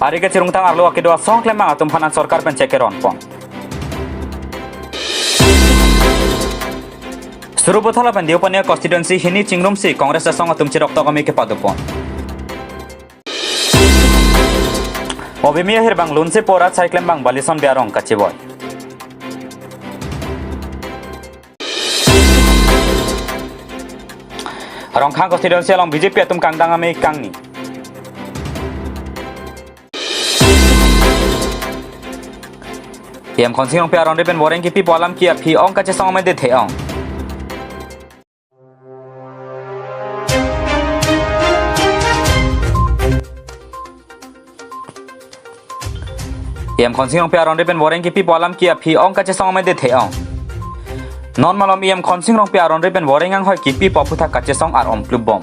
Ari ke cirung tang arlo akido song klem bang atum panan sorkar pen cekeron pon. Suruh bothala pen diopania constituency hini cingrum si Kongres song atum cirok to kami ke padupon. Obimi akhir bang lunse porat sai klem bang balison biarong kaciboy. Arong khang constituency along BJP atum kangdang ame kangni. PM konsing ong piaron riben boreng ki pi polam ki api ong kache song me de theong. PM konsing ong piaron riben boreng ki pi polam ki api ong kache song me de theong. Non malom PM konsing ong piaron riben boreng ang hoi ki pi poputha kache song ar om plubom.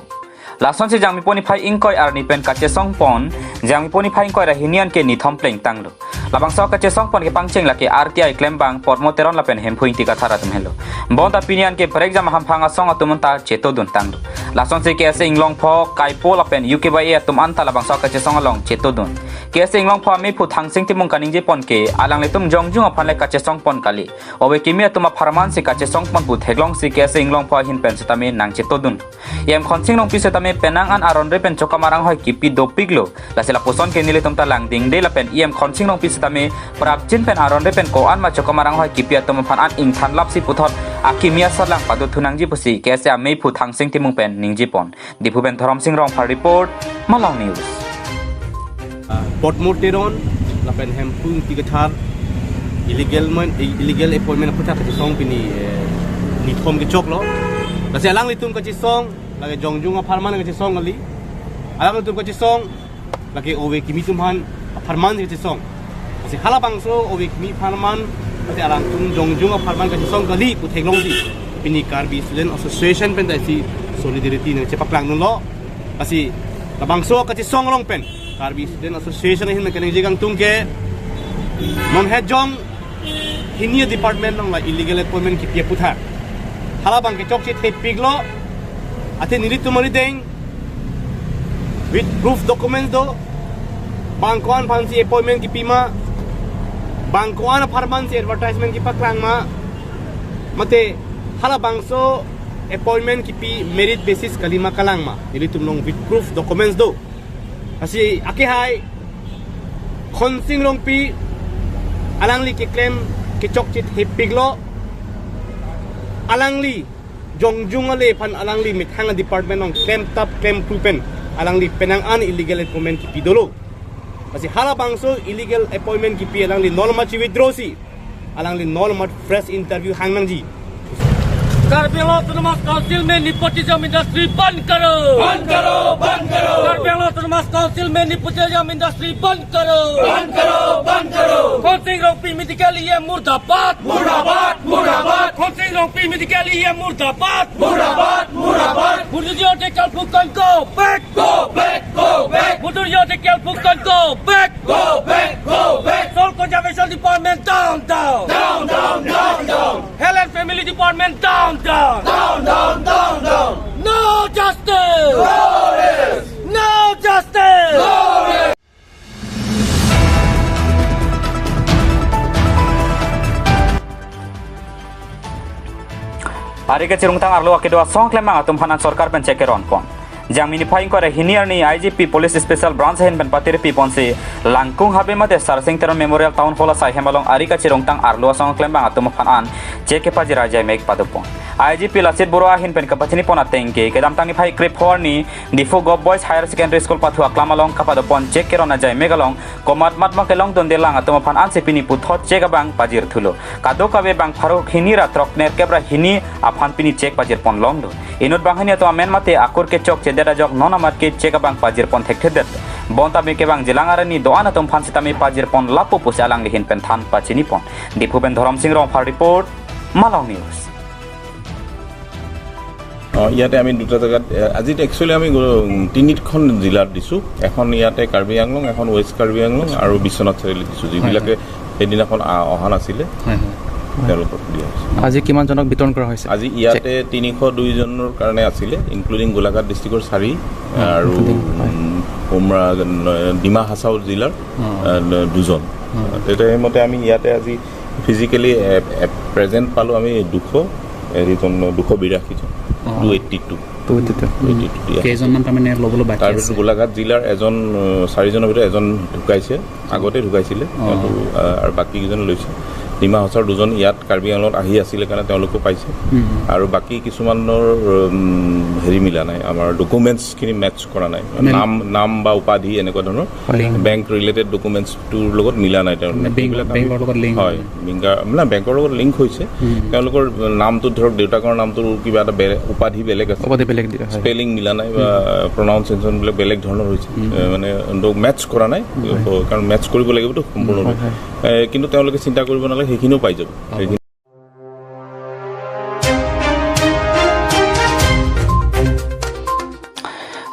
Lason se jangmi poni phai ingkoi ar ni pen kache song pon jangmi poni phai ingkoi ra hinian ke ni thompleng tanglo. Labang sok kache song pon ke pangcheng laki RTI claim bang pormoteron lapen hempuing tika thara tum hello bon ta pinian ke break jam ham phanga song atum ta cheto dun tang lason se ke se inglong pho kai po lapen UK bai atum anta labang sok kache song along cheto dun ke se inglong pho me phu thang sing timung kaning je pon ke alang le tum jong jung aphan le kache song pon kali obe kimi atum pharman se kache song pon bu theglong se ke se inglong pho hin pen setame nang cheto dun yem khonsing long pi setame penang an aron re pen chokamarang hoi kipi dopiglo lasela poson ke nile tum ta lang ding de lapen yem khonsing long pi tame prap chin pen aron re pen ko an ma chokamarang hoi kipia tum phan an ing than lap si puthot akimia salang padu thunang ji pusi kese amei phu thang sing timung pen ningji pon dipu ben thorom sing rong phar report Malang News portmoteron lapen hempung tiga thar illegal appointment putha ka song pini ni thom ke chok lo la se alang litum ka chi song la ke jongjung a pharman ka chi song ali alang litum ka chi song la ke owe kimi tum han pharman ka chi song si hala bangso owe kimi pharman ate alang tum jongjung a pharman ka chi song kali pu theglong si pini Karbi Student Association pen dai si solidarity ne chepaklang nun lo asi la bangso ka chi song long pen Karbi Student Association hin mekaneng jigang tungke mon hejong hinia department long la illegal appointment ki pia putha hala bang ke chok che the piglo ate nilit tumari deng with proof documents do bangkuan phansi appointment ki pima bangkuan pharman si advertisement ki paklang ma mate hala bangso appointment ki pi merit basis kalima kalang ma nilit tumlong with proof documents do asi ake hai khonsing long pi alangli ki claim ki chok chit hipiglo alangli jongjung ale phan alangli mithanga department ong claim tap claim proven alangli penang an illegal appointment ki pidolo asi hala bangso illegal appointment ki pi alangli normal chi withdraw si alangli normal fresh interview hangnang ji Karbi Autonomous Council में nepotism industry बंद करो बंद करो बंद करो Karbi Autonomous Council में nepotism industry बंद करो बंद करो बंद करो खनसिंग रोपी मेडिकल ये मुर्दाबाद मुर्दाबाद मुर्दाबाद खनसिंग रोपी मेडिकल ये मुर्दाबाद मुर्दाबाद मुर्दाबाद बुजुर्गों के कलपुकन को बैक बुजुर्गों के कलपुकन को back soil conservation department down health and family department down. No justice. No justice. Ari ke cirung tang arlo akido song klem bang atum panan sorkar pen cekeron pon jang mini phaing kore hiniar ni IGP police special branch hen ben patir pi ponse langkung habe mate sarsing teron memorial town hall sai hemalong ari ka cirung tang arlo song klem bang atum panan ceke paji raja mek padupon IGP Lasit Boroa hin pen kapachini pon atengke kedam tangi phai krep horni Difo Gov Boys Higher Secondary School pathu aklamalong kapadopon cek kerona jai megalong komat matma kelong don delang atum panan sepini puthot cek bang pajir thulo kado kabe bang farok hinira trok ner kebra hini aphan pini cek pajir pon long do inut bang hania to amen mate akur ke chok cedera jok nona mat ke cek bang pajir pon thekthedet bonta me ke bang jilangarani doan atum phan sitame pajir pon lapu pusalang lihin pen than pachini pon Dipu ben Thorom Singh Rong Phar report Malang News ইয়াতে আমি দুটা জায়গাত আজি actually আমি তিনিখন জিলাত দিছোঁ এখন ইয়াতে কাৰ্বি আংলং এখন ৱেষ্ট কাৰ্বি আংলং আৰু বিশ্বনাথ চাৰিআলি দিছোঁ যিবিলাকে সেইদিনাখন অহা নাছিলে তেওঁলোকক দিয়া হৈছে আজি কিমানজনক বিতৰণ কৰা হৈছে আজি ইয়াতে 302 জনৰ কাৰণে আছিলে ইনক্লুডিং গোলাঘাট ডিষ্ট্ৰিক্টৰ 4 আৰু ডিমা হাছাও জিলাৰ 2 জন তেতিয়া সেইমতে আমি ইয়াতে আজি ফিজিকেলি প্ৰেজেণ্ট পালোঁ আমি 282 জন 282 কেইজনমান তাৰমানে ল'বলৈ বাকী আছে তাৰপিছত গোলাঘাট জিলাৰ 4 জনৰ ভিতৰত এজন ঢুকাইছে আগতে ঢুকাইছিলে আৰু বাকী কেইজন লৈছে ডিমা হাছাওৰ 2 জন ইয়াত কাৰ্বি আংলঙত আহি আছিলে কাৰণে তেওঁলোকো পাইছে আৰু বাকী কিছুমানৰ হেৰি মিলা নাই আমাৰ ডকুমেণ্টছখিনি মেটচ কৰা নাই নাম বা উপাধি এনেকুৱা ধৰণৰ বেংক ৰিলেটেড ডকুমেণ্টছটোৰ লগত মিলা নাই বেংকৰ লগত লিংক হয় বেংকৰ লগত লিংক হৈছে তেওঁলোকৰ নামটো ধৰক দেউতাকৰ নামটোৰ কিবা এটা উপাধি বেলেগ আছে স্পেলিং মিলা নাই বা প্ৰনাউন্সিয়েশ্যনবিলাক বেলেগ ধৰণৰ হৈছে মানে মেটচ কৰা নাই কাৰণ মেটচ কৰিব লাগিবতো সম্পূৰ্ণ কিন্তু তেওঁলোকে চিন্তা কৰিব নালাগে সেইখিনিও পাই যাব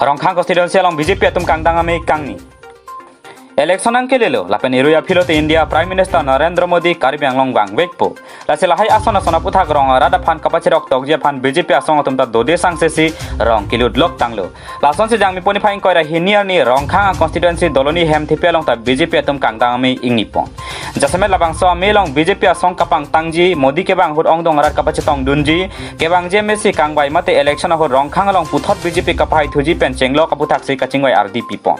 Rongkhang konstituensi along BJP atum kangdang ame kangni. Election ang kelelo lapen iruya pilot India Prime Minister Narendra Modi Karbi Anglong bang bekpo. Lasila hai asona sona puthak rong rada phan kapachirok tokje phan BJP asong atum ta dode sangsesi rong kilut lok tanglo. Lason se jangmi poni phaing koira hiniar ni Rongkhang konstituensi doloni hem thipelong ta BJP atum kangdang ame ingnipon. Jasame labang so amelong BJP asong kapang tangji Modi ke bang hut ong dong rat kapachitong dunji ke bang JMC kangbai mate election ho Rongkhang along puthot BJP kapai thuji pen chenglo kaputhak se kachingwai RDP pon.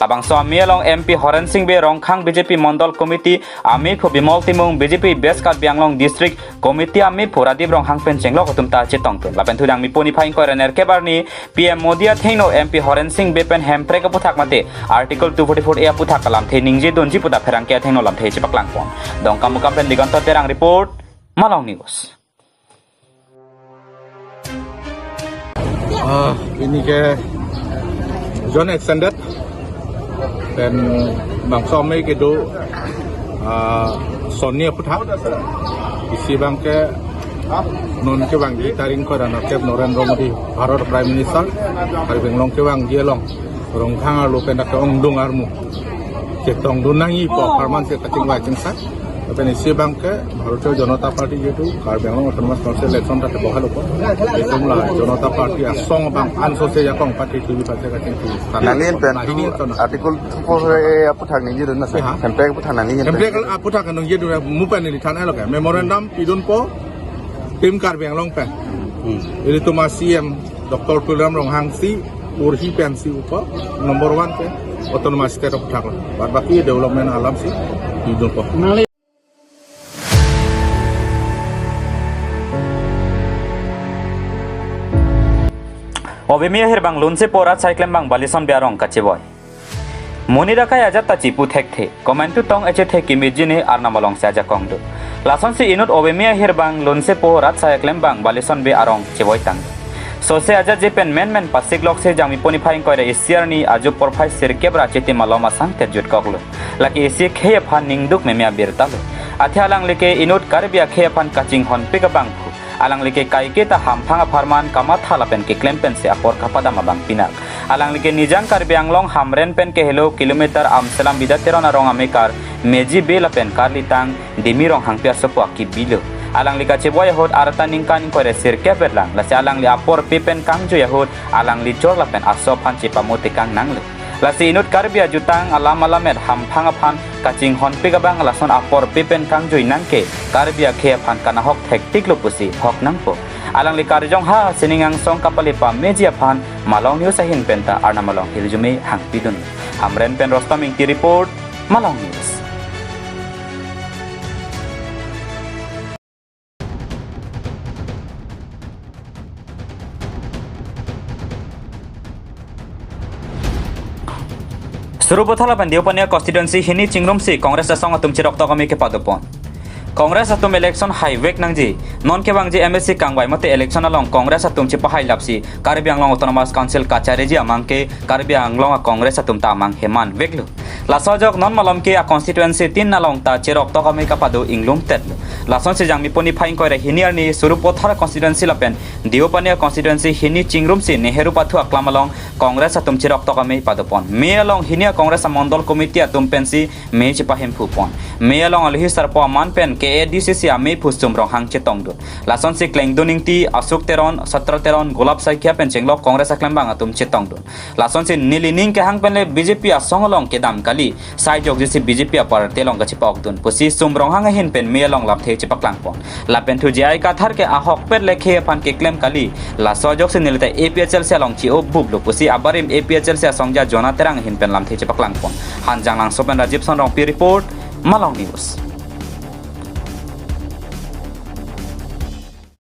Labang so amelong MP Horen Singh be Rongkhang BJP Mondol Committee Ami pho Bimol Timung BJP Best Karbi Anglong District Committee Ami pho Radib Rongkhang pen chenglo katum ta chetong tu lapen thudang mi poni phaing koira ner kebarni PM Modi a thengno MP Horen Singh be pen hempre kaputhak mate Article 244 a puthak kalam the ningje donji puta pherang ke thengno lam the chipak langpon dong kamukam pen diganto terang report Malang News. Ini ke zone extended dan bangsa mai ke do Sonia Puthak isi bangke non ke bang taring ko dan ke Narendra Modi Bharat Prime Minister Karbi Anglong ke bang dia long Rongkhang lo ke nak ongdong armu ke tong dunangi po farman se kacing wa cingsa tapi isi bangke Bharatiya Janata Party jetu Karbi Anglong Autonomous Council election ta bohal ko jumlah Janata Party asong bang anso se yakong party TV party kacing tu Nangin pen artikel 244 apa thang ni jedo na sa template apa thang nangin template apa thang nang jedo mupan ni thang elo ka memorandum pidun po tim Karbi Anglong pen ini tu CM Dr. Tulam Rongkhang si urhi pen si upa nomor 1 pe autonomous state of thang baki development alam si pidun po Obemia herbang lunse porat cyclem bang balison biarong kacheboy. Monira kaya ajat ta chipu thek the. Komentu tong eche the kimijine arna malong saja kongdo. Lason si inut obemia herbang lunse porat cyclem bang balison be arong cheboy tang. So se aja jepen men pasik lok se jami poni phaing koira isiar ni aju porphai sirkebra cheti maloma sang terjut koklo. Laki isi kheye phan ningduk memia birtalo. Athalang leke inut karbia kheye phan kaching hon pigabang alang like kai ke ta hamphanga farman kamatha lapen ke klempen se apor kapada mabang pinak alang like nijang Karbi Anglong hamren pen ke hello kilometer amselam bidaterona rong amekar meji be lapen karlitang demirong hangpia sopo ki bilo alang lika cheboy hot arata ningkan kore sirke perlang lase alang li apor pepen kangjo yahot alang li chor lapen aso phan chipamote kang nangle lasi inut Karbia jutang alam alamet hamphanga phan kaching hon pigabang lason apor pepen kangjo inangke Karbia khia phan kana hok hektik lopusi hok nangpo alang li karjong ha siningang song kapalipa media phan Malong News ahin penta arna malong hiljume hang pidun hamren pen Rostam Ingki report Malong News. Surubothala Bandiopania constituency hini chingrom si Congress asong atum chirok to kami ke padopon. Congress atum election highway nangji non ke bangji MSC kangbai mate election along Congress atum chipa hai lapsi Karbi Anglong Autonomous Council kachare ji amangke Karbi Anglong Congress atum ta amang heman veglu Lasojok non malom ke a constituency tin nalong ta cherok to kami kapado inglum tet. Lason se jang mi poni phain koi ra hiniar ni surupothar constituency lapen diopania constituency hini chingrum si neheru pathu aklamalong congress atum cherok to kami padopon. Me along hinia congress mondol committee atum pensi me chipahim phupon. Me along alhi sarpo man pen ke ADCC ame phustum rong hang chetong dut. Lason se kleng duning ti asuk teron 17 teron golap saikya pen chenglok congress aklambang atum chetong dut. Lason se nilining ke hang penle BJP asong along ke dam kali sai jok jisi BJP apar telong ka chipok dun. Pusi sumrong hang hin pen me along lap the chipak lang pon. Lapen thu jai ka thar ke ahok per lekhe pan ke claim kali la sojok se nilite APHL se along chi ob bub lu pusi abarim APHL se songja jona terang hin pen lam the chipak lang pon. Hanjang lang sopen Rajib Son rong pi report Malang News.